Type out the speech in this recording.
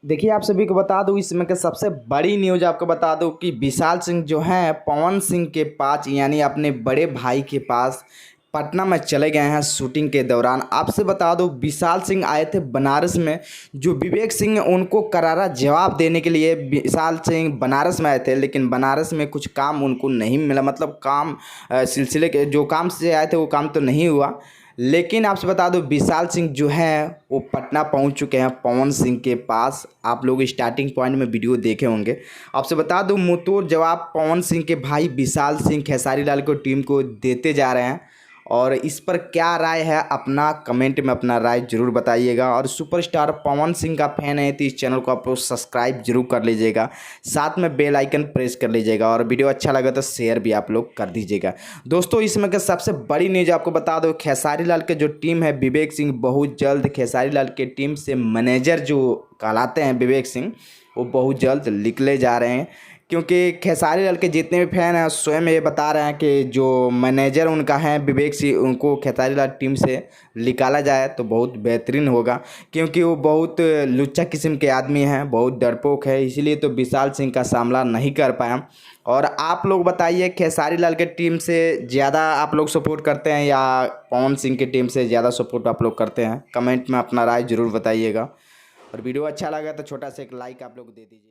देखिए, आप सभी को बता दूँ इसमें के सबसे बड़ी न्यूज़ आपको बता दूँ कि विशाल सिंह जो हैं पवन सिंह के पास यानी अपने बड़े भाई के पास पटना में चले गए हैं शूटिंग के दौरान। आपसे बता दूँ विशाल सिंह आए थे बनारस में, जो विवेक सिंह उनको करारा जवाब देने के लिए विशाल सिंह बनारस में आए थे, लेकिन बनारस में कुछ काम उनको नहीं मिला। मतलब काम सिलसिले के जो काम से आए थे वो काम तो नहीं हुआ। लेकिन आपसे बता दूं विशाल सिंह जो है वो पटना पहुंच चुके हैं पवन सिंह के पास। आप लोग स्टार्टिंग पॉइंट में वीडियो देखे होंगे। आपसे बता दूं मुंहतोड़ जवाब पवन सिंह के भाई विशाल सिंह खेसारी लाल को टीम को देते जा रहे हैं। और इस पर क्या राय है अपना कमेंट में अपना राय जरूर बताइएगा। और सुपरस्टार पवन सिंह का फैन है तो इस चैनल को आप लोग सब्सक्राइब जरूर कर लीजिएगा, साथ में बेल आइकन प्रेस कर लीजिएगा और वीडियो अच्छा लगा तो शेयर भी आप लोग कर दीजिएगा। दोस्तों इसमें का सबसे बड़ी न्यूज आपको बता दो, खेसारी लाल के जो टीम है विवेक सिंह बहुत जल्द खेसारी लाल के टीम से मैनेजर जो कहलाते हैं विवेक सिंह वो बहुत जल्द निकले जा रहे हैं। क्योंकि खेसारी लाल के जितने भी फैन हैं स्वयं ये बता रहे हैं कि जो मैनेजर उनका है विवेक सिंह उनको खेसारी लाल टीम से निकाला जाए तो बहुत बेहतरीन होगा। क्योंकि वो बहुत लुच्चा किस्म के आदमी हैं, बहुत डरपोक है, इसीलिए तो विशाल सिंह का सामना नहीं कर पाया। और आप लोग बताइए खेसारी लाल के टीम से ज़्यादा आप लोग सपोर्ट करते हैं या पवन सिंह की टीम से ज़्यादा सपोर्ट आप लोग करते हैं? कमेंट में अपना राय ज़रूर बताइएगा। और वीडियो अच्छा लगा तो छोटा सा एक लाइक आप लोग दे दीजिए।